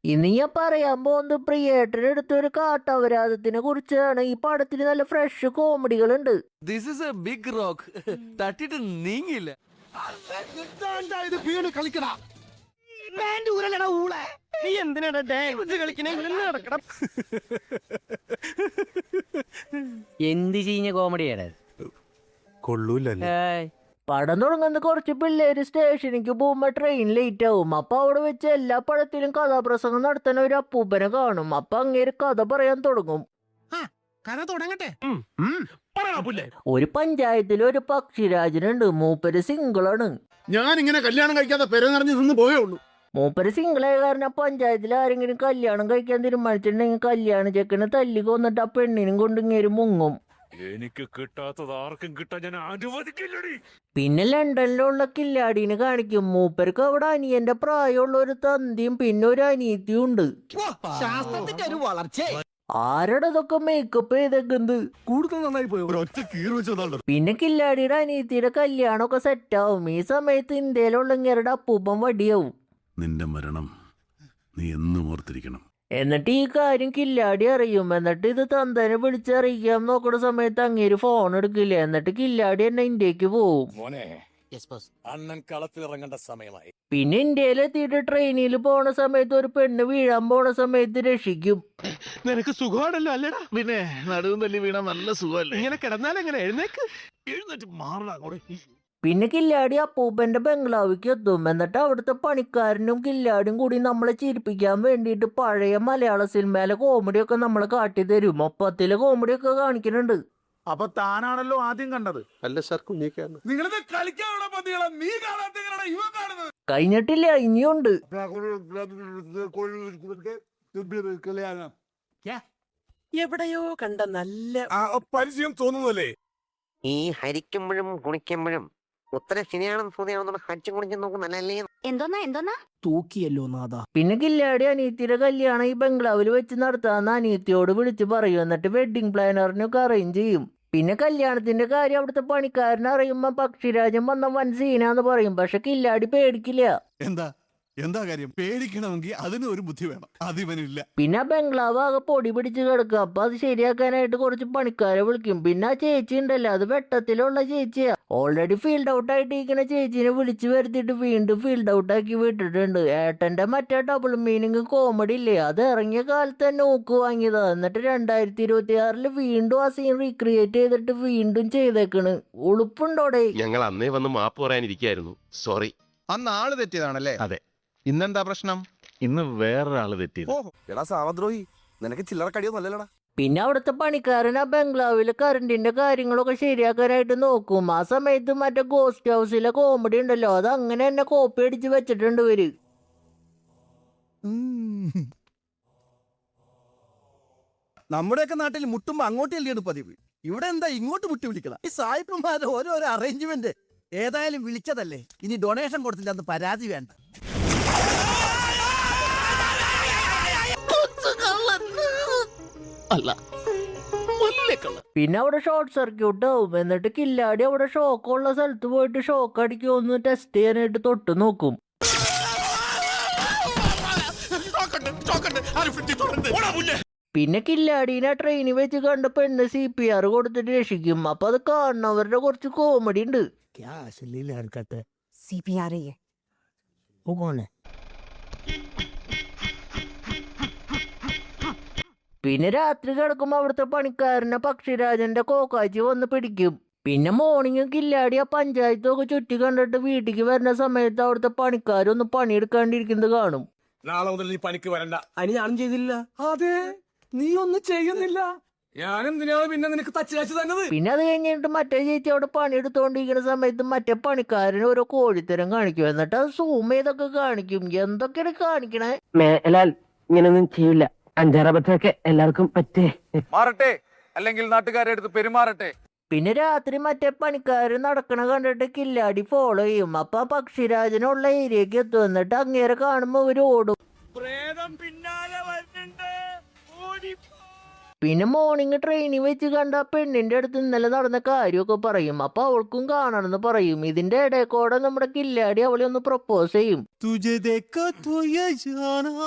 ഇനി ഞാൻ പറയാൻ പോകുന്നത് പ്രിയേട്ടൻ എടുത്തൊരു കാട്ടപരാധത്തിനെ കുറിച്ചാണ്. ഈ പടത്തിൽ നല്ല ഫ്രഷ് കോമഡികളുണ്ട്. This is a big rock. തട്ടിട്ട് നീങ്ങില്ല. നീ എന്തിനാണ് ഡാൻസ് കളിക്കണേ? എന്ത് ചീഞ്ഞ കോമഡിയാണ് കൊള്ളൂലല്ലേ? പടം തുടങ്ങുന്ന കുറച്ച് പിള്ളേര് സ്റ്റേഷനിലേക്ക് പോകുമ്പോ ട്രെയിൻ ലേറ്റ് ആവും. അപ്പൊ അവിടെ വെച്ച് എല്ലാ പടത്തിലും കഥാപ്രസംഗം നടത്തുന്ന ഒരു അപ്പൂപ്പനെ കാണും. അപ്പൊ അങ്ങേര് കഥ പറയാൻ തുടങ്ങും. കഥ തുടങ്ങട്ടെ. ഒരു പഞ്ചായത്തിൽ ഒരു പക്ഷിരാജനുണ്ട്. മൂപ്പര് സിംഗിളാണ്. ഞാൻ ഇങ്ങനെ കല്യാണം കഴിക്കാതെ പെര നിറഞ്ഞു നിന്ന് പോയേ ഉള്ളൂ. മൂപ്പര് സിംഗിളായ കാരണം പഞ്ചായത്തിൽ ആരെങ്കിലും കല്യാണം കഴിക്കാൻ തീരുമാനിച്ചിട്ടുണ്ടെങ്കിൽ കല്യാണ ചെക്കന് തല്ലി കൊന്നിട്ട് ആ പെണ്ണിനും കൊണ്ട് ഇങ്ങേര് മുങ്ങും. എനിക്ക് കിട്ടാത്തത് ആർക്കും കിട്ടാൻ ഞാൻ അനുവദിക്കില്ലടി. പിന്നെ ലണ്ടനിലുള്ള കില്ലാടീനെ കാണിക്കും. മൂപ്പർക്ക് അവിടെ അനിയന്റെ പ്രായമുള്ള ഒരു തന്തിയും പിന്നെ ഒരു അനിയത്തിയും ഉണ്ട്. ശാസ്ത്രത്തിന്റെ ഒരു വളർച്ച. ആരുടെ ഇതൊക്കെ മേക്കപ്പ് ചെയ്തേക്കുന്നത്? കൂടുതൽ നന്നായി പോയി. ഒറ്റ കീറി വെച്ചതാണ്. പിന്നെ കില്ലാടിയുടെ അനിയത്തിയുടെ കല്യാണമൊക്കെ സെറ്റാവും. ഈ സമയത്ത് ഇന്ത്യയിലുള്ള ഇങ്ങരുടെ അപ്പൂപ്പൻ വടിയാവും. നിന്റെ മരണം നീ എന്നും ഓർത്തിരിക്കണം. എന്നിട്ട് ഈ കാര്യം കില്ലാടി അറിയും. എന്നിട്ട് ഇത് തന്തനെ വിളിച്ചറിയിക്കാൻ നോക്കുന്ന സമയത്ത് അങ്ങേര് ഫോൺ എടുക്കില്ല. എന്നിട്ട് കില്ലാടി തന്നെ ഇന്ത്യക്ക് പോവും. മോനെ, അണ്ണൻ കളത്തിലിറങ്ങേണ്ട സമയമായി. പിന്നെ ഇന്ത്യയിലെത്തിയിട്ട് ട്രെയിനിൽ പോണ സമയത്ത് ഒരു പെണ്ണ് വീഴാൻ പോണ സമയത്ത് രക്ഷിക്കും. നിനക്ക് സുഖമാണല്ലോ അല്ലേടാ? പിന്നെ നടുവും തല്ലി വീണ നല്ല സുഖമല്ലേ? ഇങ്ങനെ കിടന്നാലെങ്ങനെ? എഴുന്നേക്ക്. എഴുന്നേറ്റ് മാറണം അങ്ങോട്ട്. പിന്നെ കില്ലാടി അപ്പൂപ്പന്റെ ബംഗ്ലാവിക്ക് എത്തും. എന്നിട്ട് അവിടുത്തെ പണിക്കാരനും കില്ലാടിയും കൂടി നമ്മളെ ചിരിപ്പിക്കാൻ വേണ്ടിയിട്ട് പഴയ മലയാള സിനിമയിലെ കോമഡിയൊക്കെ നമ്മളെ കാട്ടി തരും. മൊത്തത്തിലെ കോമഡിയൊക്കെ കാണിക്കുന്നുണ്ട്. അപ്പൊ താനാണല്ലോ ആദ്യം കണ്ടത്. അല്ല സാർ, കുഞ്ഞിക്കാണ്. നിങ്ങളിത് കളിക്കാനുള്ള പന്തികളെ നീ കാണാത്ത ഇവ കാണുന്നത്. കഴിഞ്ഞിട്ടില്ല, ഇനിയുണ്ട്. എവിടെയോ കണ്ട നല്ല പരിചയം തോന്നുന്നല്ലേ? ഈ ഹരിക്കുമ്പോഴും കുണിക്കുമ്പോഴും ഉത്തര ശനിയാണെന്ന് സൂര്യാണെന്നുള്ള ഹജ്ജ് കുണിച്ച് നോക്കുന്നല്ലേ? എന്തോന്നാ തൂക്കിയല്ലോ നാഥ. പിന്നെ കില്ലാടി അനിയത്തിയുടെ കല്യാണം ഈ ബംഗ്ലാവിൽ വെച്ച് നടത്താന്ന് അനിയത്തിയോട് വിളിച്ച് പറയും. എന്നിട്ട് വെഡിങ് പ്ലാനറിനൊക്കെ അറേഞ്ച് ചെയ്യും. പിന്നെ കല്യാണത്തിന്റെ കാര്യം അവിടുത്തെ പണിക്കാരനെ അറിയുമ്പോ പക്ഷിരാജൻ വന്ന വൻ സീനാന്ന് പറയും. പക്ഷെ കില്ലാടി പേടിക്കില്ല. എന്താ കാര്യം? പേടിക്കണമെങ്കിൽ അതിന് ഒരു ബുദ്ധി വേണം. അതിവനില്ല. പിന്നെ ബംഗ്ലാവ് ആകെ പൊടി പിടിച്ച് കിടക്കുക. അപ്പൊ അത് ശരിയാക്കാനായിട്ട് കുറച്ച് പണിക്കാരെ വിളിക്കും. പിന്നെ ആ ചേച്ചി ഉണ്ടല്ലോ, അത് വെട്ടത്തിലുള്ള ചേച്ചിയാ. ഓൾറെഡി ഫീൽഡ് ഔട്ട് ആയിട്ടിരിക്കുന്ന ചേച്ചിനെ വിളിച്ചു വരുത്തിയിട്ട് വീണ്ടും ഫീൽഡ് ഔട്ട് ആക്കി വിട്ടിട്ടുണ്ട്. ഏട്ടന്റെ മറ്റേ ഡബിൾ മീനിങ് കോമഡി ഇല്ലേ, അത് ഇറങ്ങിയ കാലത്ത് തന്നെ നോക്ക് വാങ്ങിയതാ. എന്നിട്ട് 2026 വീണ്ടും ആ സീൻ റീക്രിയേറ്റ് ചെയ്തിട്ട് വീണ്ടും ചെയ്തേക്കണ്. ഉളുപ്പുണ്ടോടെ? ഞങ്ങൾ അന്നേ വന്ന് മാപ്പ് പറയാനിരിക്കായിരുന്നു. സോറി. അന്ന് ആള് തെറ്റിയതാണല്ലേ? അതെ. ഇന്നെന്താ പ്രശ്നം? ഇന്ന് വേറൊരാള് തെറ്റിയത്. എടാ സാമദ്രോഹി, നിനക്ക് ചില്ലറ കടിയൊന്നല്ലടാ. പിന്നെ അവിടുത്തെ പണിക്കാരൻ ആ ബംഗ്ലാവില് കറണ്ടിന്റെ കാര്യങ്ങളൊക്കെ ശരിയാക്കാനായിട്ട് നോക്കും. ആ സമയത്ത് മറ്റേ ഗോസ്റ്റ് ഹൗസിലെ കോമഡി ഉണ്ടല്ലോ, അത് അങ്ങനെ തന്നെ കോപ്പി അടിച്ച് വെച്ചിട്ടുണ്ട് ഇവര്. നമ്മുടെയൊക്കെ നാട്ടിൽ മുട്ടുമ്പോ അങ്ങോട്ട് അല്ലിയാണ് പതിവ്. ഇവിടെ എന്താ ഇങ്ങോട്ട് മുട്ടി വിളിക്കണം? ഈ സായിപ്പന്മാരുടെ ഓരോരോ അറേഞ്ച്മെന്റ്. ഏതായാലും വിളിച്ചതല്ലേ, ഇനി ഡൊണേഷൻ കൊടുത്തില്ല എന്ന് പരാതി വേണ്ട. അല്ല, പിന്നെ അവിടെ ഷോർട്ട് സർക്യൂട്ട് ആവും. എന്നിട്ട് കില്ലാടി അവിടെ ഷോക്കുള്ള സ്ഥലത്ത് പോയിട്ട് ഷോക്ക് അടിക്കുമെന്ന് ടെസ്റ്റ് ചെയ്യാനായിട്ട് തൊട്ട് നോക്കും. പിന്നെ കില്ലാടീനെ ട്രെയിനിൽ വെച്ച് കണ്ട പെണ്ണ് CPR കൊടുത്തിട്ട് രക്ഷിക്കും. അപ്പൊ അത് കാണുന്നവരുടെ കുറച്ച് കോമഡി ഉണ്ട്. പിന്നെ രാത്രി കിടക്കുമ്പോ അവിടുത്തെ പണിക്കാരനെ പക്ഷിരാജന്റെ കോക്കാച്ചി വന്ന് പിടിക്കും. പിന്നെ മോർണിംഗ് കില്ലാടി ആ പഞ്ചായത്തൊക്കെ ചുറ്റി കണ്ടിട്ട് വീട്ടിലേക്ക് വരുന്ന സമയത്ത് അവിടുത്തെ പണിക്കാരൊന്ന് പണിയെടുക്കാണ്ടിരിക്കുന്നത് കാണും. നാളെ മുതൽ നീ പണിക്ക് വരണ്ട. അതിന് ഞാനും ചെയ്തില്ല. അതെ, നീ ഒന്നും ചെയ്യുന്നില്ല. ഞാനെന്തിനാണ് പിന്നെ നിനക്ക് തച്ചു തന്നത്? പിന്നെ അത് കഴിഞ്ഞിട്ട് മറ്റേ ചേച്ചി അവിടെ പണിയെടുത്തോണ്ടിരിക്കുന്ന സമയത്ത് മറ്റേ പണിക്കാരന് ഓരോ കോഴിത്തരം കാണിക്കും. എന്നിട്ട് അത് സൂം ചെയ്തൊക്കെ കാണിക്കും. എന്തൊക്കെയാണ് കാണിക്കണേ? മേലാൽ ഇങ്ങനൊന്നും ചെയ്യില്ല. അഞ്ചാറബത്തൊക്കെ എല്ലാവർക്കും പറ്റേ. മാറട്ടെ, അല്ലെങ്കിൽ നാട്ടുകാരെ അടുത്ത് പെരുമാറട്ടെ. പിന്നെ രാത്രി മറ്റേ പണിക്കാരൻ നടക്കണ കണ്ടിട്ട് കില്ലാടി ഫോളോ ചെയ്യും. അപ്പൊ ആ പക്ഷിരാജനുള്ള ഏരിയക്ക് എത്തും. എന്നിട്ട് അങ്ങേരെ കാണുമ്പോ അവര് ഓടും. പിന്നെ മോർണിംഗ് ട്രെയിനിൽ വെച്ച് കണ്ട പെണ്ണിന്റെ അടുത്ത് ഇന്നലെ നടന്ന കാര്യമൊക്കെ പറയും. അപ്പൊ അവൾക്കും കാണണമെന്ന് പറയും. ഇതിന്റെ ഇടയ്ക്കോടെ നമ്മുടെ കില്ലാടി അവളെ ഒന്ന് പ്രപ്പോസ് ചെയ്യും.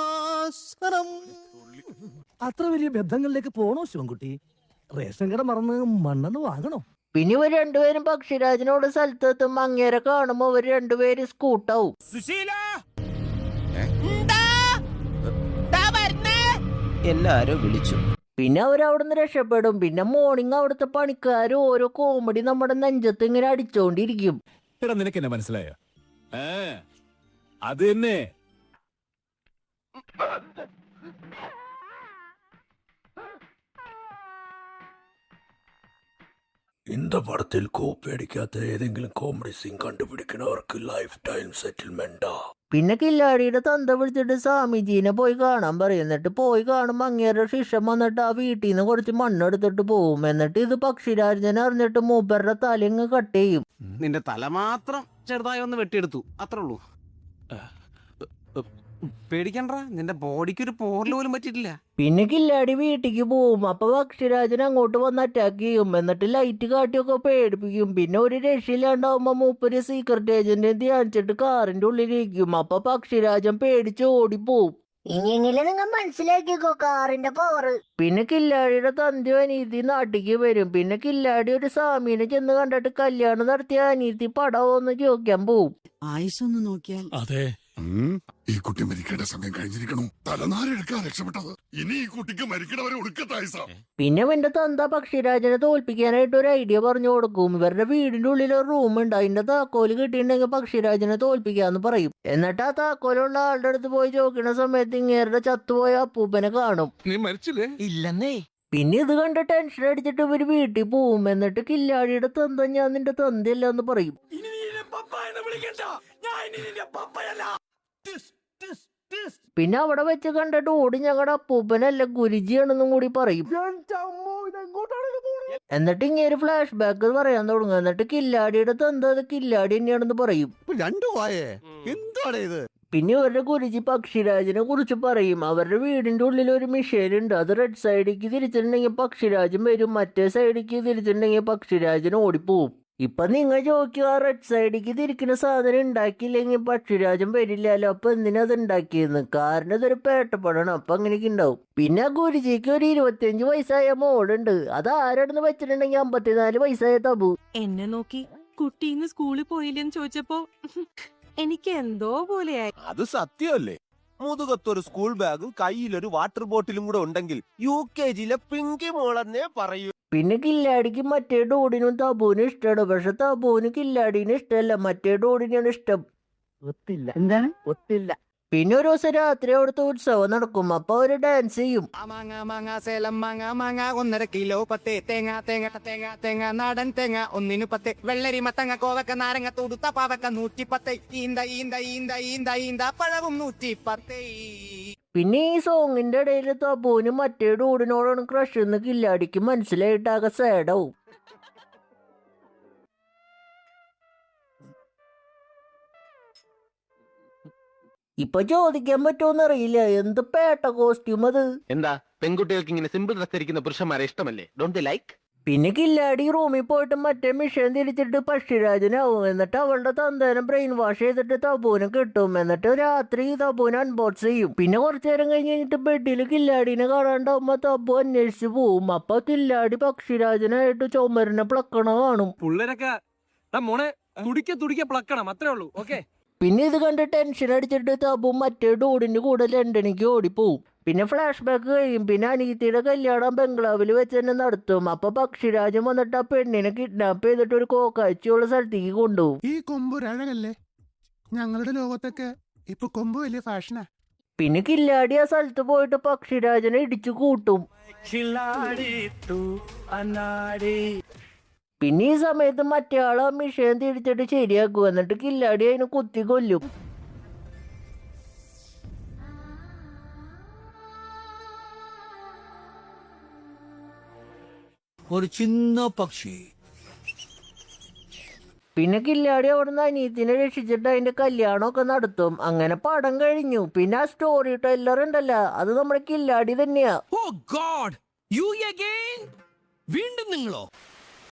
അത്ര വലിയ ബന്ധങ്ങളിലേക്ക് പോണോ ശിവൻകുട്ടി? റേഷൻ കട മറന്ന് മണ്ണെണ്ണ വാങ്ങണോ? പിന്നെ ഇവർ രണ്ടുപേരും പക്ഷിരാജനോട് സ്ഥലത്തെത്തുമ്പോ അങ്ങേരെ കാണുമ്പോ ഇവർ രണ്ടുപേരും സ്കൂട്ടാവും. എല്ലാരും വിളിച്ചു. പിന്നെ അവരവിടുന്ന് രക്ഷപ്പെടും. പിന്നെ മോർണിംഗ് അവിടുത്തെ പണിക്കാര് ഓരോ കോമഡി നമ്മുടെ നെഞ്ചത്ത് ഇങ്ങനെ അടിച്ചോണ്ടിരിക്കും. എടാ നിനക്ക് എന്നെ മനസ്സിലായ അത് തന്നെ. இந்த படத்தில் கோப்பை அடிக்காத ஏதெങ്കിലും കോമഡി സീൻ കണ്ടുപിടിക്കണവർക്ക് ലൈഫ് ടൈം സെറ്റിൽമെന്റാ. പിന്നെ കില്ലാടിയുടെ തന്ത വിളിച്ചിട്ട് സ്വാമിജീനെ പോയി കാണാൻ പറയും. എന്നിട്ട് പോയി കാണുമ്പോ അങ്ങേരുടെ ശിഷ്യം വന്നിട്ട് ആ വീട്ടിൽ നിന്ന് കുറച്ച് മണ്ണെടുത്തിട്ട് പോവും. എന്നിട്ട് ഇത് പക്ഷിരാജനെ അറിഞ്ഞിട്ട് മൂപ്പരുടെ തലങ്ങ് കട്ട് ചെയ്യും. നിന്റെ തല മാത്രം ചെറുതായി ഒന്ന് വെട്ടിയെടുത്തു, അത്രേ ഉള്ളൂ. പേടിക്കണ്ട, നിന്റെ ബോഡിക്ക് ഒരു പോറൽ പോലും പറ്റിയിട്ടില്ല. പിന്നെ കില്ലാടി വീട്ടിക്ക് പോവും. അപ്പൊ പക്ഷിരാജൻ അങ്ങോട്ട് വന്ന് അറ്റാക്ക് ചെയ്യും. എന്നിട്ട് ലൈറ്റ് കാട്ടിയൊക്കെ പേടിപ്പിക്കും. പിന്നെ ഒരു രക്ഷയില്ലാണ്ടാവുമ്പോ മൂപ്പര് സീക്രട്ട് ഏജന്റിനെ ധ്യാനിച്ചിട്ട് കാറിന്റെ ഉള്ളിലിരിക്കും. അപ്പൊ പക്ഷിരാജൻ പേടിച്ച് ഓടിപ്പോവും. ഇനിയെങ്കിലും നിങ്ങൾ മനസ്സിലാക്കിക്കോ കാറിന്റെ പവർ. പിന്നെ കില്ലാടിയുടെ തന്തി അനീതി നാട്ടിക്ക് വരും. പിന്നെ കില്ലാടി ഒരു സ്വാമീനെ ചെന്ന് കണ്ടിട്ട് കല്യാണം നടത്തിയ അനീതി പടവോന്ന് ചോദിക്കാൻ പോവും. ആയുസൊന്ന് നോക്കിയാൽ അതെ, ഈ കുട്ടി മരിക്കേണ്ട സമയം കഴിഞ്ഞിരിക്കണം. തലനാരെടുക്കാൻ രക്ഷപ്പെട്ടത്. ഇനി ഈ കുട്ടിക്ക് മരിക്കണവരെ ഒടുക്കത്തായിസ. പിന്നെ എന്റെ തന്ത പക്ഷിരാജനെ തോൽപ്പിക്കാനായിട്ട് ഒരു ഐഡിയ പറഞ്ഞു കൊടുക്കും. ഇവരുടെ വീടിന്റെ ഉള്ളിൽ ഒരു റൂം ഉണ്ട്. അതിന്റെ താക്കോല് കിട്ടിയിട്ടുണ്ടെങ്കിൽ പക്ഷിരാജനെ തോൽപ്പിക്കാന്ന് പറയും. എന്നിട്ട് ആ താക്കോലുള്ള ആളുടെ അടുത്ത് പോയി ചോദിക്കുന്ന സമയത്ത് ഇങ്ങേരുടെ ചത്തുപോയ അപ്പൂപ്പനെ കാണും. നീ മരിച്ചില്ലേ? ഇല്ലെന്നേ. പിന്നെ ഇത് കണ്ട് ടെൻഷൻ അടിച്ചിട്ട് ഇവര് വീട്ടിൽ പോവും. എന്നിട്ട് കില്ലാടിയുടെ തന്ത ഞാൻ നിന്റെ തന്തയല്ല എന്ന് പറയും. പിന്നെ അവിടെ വെച്ച് കണ്ട ഡോഡി ഞങ്ങളുടെ അപ്പൂപ്പനല്ല ഗുരുജിയാണെന്നും കൂടി പറയും. എന്നിട്ട് ഇങ്ങനെ ഫ്ലാഷ് ബാക്ക് പറയാൻ തുടങ്ങും. എന്നിട്ട് കില്ലാടിയുടെ തന്ത അത് കില്ലാടി തന്നെയാണെന്ന് പറയും. രണ്ടും ആയേ, എന്താണ് ഇത്? പിന്നെ ഇവരുടെ ഗുരുജി പക്ഷിരാജിനെ കുറിച്ച് പറയും. അവരുടെ വീടിന്റെ ഉള്ളിൽ ഒരു മിഷീൻ ഉണ്ട്. അത് റെഡ് സൈഡിലേക്ക് തിരിച്ചിട്ടുണ്ടെങ്കിൽ പക്ഷിരാജൻ വരും. മറ്റേ സൈഡിലേക്ക് തിരിച്ചിട്ടുണ്ടെങ്കിൽ പക്ഷിരാജൻ ഓടിപ്പോവും. ഇപ്പൊ നിങ്ങൾ ചോദിക്കുക, റെഡ് സൈഡിലേക്ക് തിരിക്കുന്ന സാധനം ഉണ്ടാക്കിയില്ലെങ്കിൽ പക്ഷിരാജൻ വരില്ലല്ലോ. അപ്പൊ എന്തിനാ അത് ഉണ്ടാക്കിയെന്ന്? കാരണം ഇതൊരു പേട്ടപ്പടാണ്. അപ്പൊ അങ്ങനെയൊക്കെ ഉണ്ടാവും. പിന്നെ ഗുരുജിക്ക് ഒരു 25 വയസ്സായ മോളുണ്ട്. അത് ആരാണെന്ന് വെച്ചിട്ടുണ്ടെങ്കിൽ 54 വയസ്സായ തബു. എന്നെ നോക്കി കുട്ടീന്ന് സ്കൂളിൽ പോയില്ലെന്ന് ചോദിച്ചപ്പോ എനിക്ക് എന്തോ പോലെയായി. അത് സത്യമല്ലേ? മുതുകത്തൊരു സ്കൂൾ ബാഗും കയ്യിലൊരു വാട്ടർ ബോട്ടിലും കൂടെ ഉണ്ടെങ്കിൽ UKG-യിലെ പിങ്കി മോളെന്നേ പറയൂ. പിന്നെ കില്ലാടിക്ക് മറ്റേ ഡോഡിനും തബുവിനും ഇഷ്ടമാണ്. പക്ഷെ തബുവിന് കില്ലാടിനെ ഇഷ്ടമല്ല, മറ്റേ ഡോഡിനാണ് ഇഷ്ടം. ഒത്തില്ല. എന്താണ് ഒത്തില്ല? പിന്നെ ഒരു ദിവസം രാത്രി അവിടുത്തെ ഉത്സവം നടക്കും. അപ്പൊ അവര് ഡാൻസ് ചെയ്യും. മാങ്ങ മാങ്ങ സേലം മാങ്ങ മാങ്ങ 1.5 കിലോ 10 തേങ്ങ തേങ്ങ തേങ്ങ തേങ്ങ നാടൻ തേങ്ങ 1 10 വെള്ളരി മത്തങ്ങ കോവക്ക നാരങ്ങ തൊടുത്ത പാവക്ക 110 ഈന്ത ഈന്ത ഈന്ത ഈന്ത ഈന്ത പഴവും 110. പിന്നെ ഈ സോങ്ങിന്റെ ഇടയിൽ തബുവിന് മറ്റേ ഡോഡിനോടാണ് ക്രഷ് എന്ന് കില്ലാടിക്ക് മനസ്സിലായിട്ടാകെ സാഡാവും. ഇപ്പൊ ചോദിക്കാൻ പറ്റുമോന്നറിയില്ല, എന്ത് പേട്ട കോസ്റ്റ്യൂം അത്. എന്താ പെൺകുട്ടികൾക്ക് ഇങ്ങനെ സിമ്പിൾ ഡ്രസ് ധരിക്കുന്ന പുരുഷന്മാരെ ഇഷ്ടമല്ലേ? Don't like? പിന്നെ കില്ലാടി റൂമിൽ പോയിട്ട് മറ്റേ മിഷൻ തിരിച്ചിട്ട് പക്ഷിരാജനാവും. എന്നിട്ട് അവളുടെ തന്തേനെ ബ്രെയിൻ വാഷ് ചെയ്തിട്ട് തബുവിനെ കിട്ടും. എന്നിട്ട് രാത്രി തബുവിനെ അൺബോക്സ് ചെയ്യും. പിന്നെ കുറച്ചു നേരം കഴിഞ്ഞിട്ട് ബെഡിൽ കില്ലാടിനെ കാണാണ്ടാവുമ്പോ തബു അന്വേഷിച്ച് പോവും. അപ്പൊ കില്ലാടി പക്ഷിരാജനായിട്ട് ചുമരിനെ പ്ലക്കണ കാണും. പിള്ളേരൊക്കെ മോനെ തുടിക്ക പ്ലക്കണം, അത്രേ ഉള്ളൂ. ഓക്കെ. പിന്നെ ഇത് കണ്ട് ടെൻഷൻ അടിച്ചിട്ട് തബു മറ്റേ ഡോഡിന്റെ കൂടെ ലണ്ടനിലേക്ക് ഓടിപ്പോവും. പിന്നെ ഫ്ലാഷ് ബാക്ക് കഴിയും. പിന്നെ അനീതിയുടെ കല്യാണം ബംഗ്ലാവിൽ വെച്ച് തന്നെ നടത്തും. അപ്പൊ പക്ഷിരാജൻ വന്നിട്ട് ആ പെണ്ണിനെ കിഡ്നാപ്പ് ചെയ്തിട്ട് ഒരു കോക്കാഴ്ചയുള്ള സ്ഥലത്തേക്ക് കൊണ്ടുപോകും. ഈ കൊമ്പ് ഒരു അഴകല്ലേ? ഞങ്ങളുടെ ലോകത്തൊക്കെ ഇപ്പൊ കൊമ്പ് വലിയ ഫാഷനാ. പിന്നെ കില്ലാടി ആ സ്ഥലത്ത് പോയിട്ട് പക്ഷിരാജനെ ഇടിച്ചു കൂട്ടും. പിന്നെ ഈ സമയത്ത് മറ്റേ ആള് ആ മിഷൻ തിരിച്ചിട്ട് ശരിയാക്കും. എന്നിട്ട് കില്ലാടി അതിന് കുത്തി കൊല്ലും. ഒരു ചിന്ന പക്ഷി. പിന്നെ കില്ലാടി അവിടുന്ന് അനീത്തിനെ രക്ഷിച്ചിട്ട് അതിന്റെ കല്യാണമൊക്കെ നടത്തും. അങ്ങനെ പടം കഴിഞ്ഞു. പിന്നെ ആ സ്റ്റോറി ടെല്ലർ ഉണ്ടല്ലോ, അത് നമ്മുടെ കില്ലാടി തന്നെയാ. ഓ ഗോഡ്, യു അഗൈൻ? വീണ്ടും നിങ്ങളോ?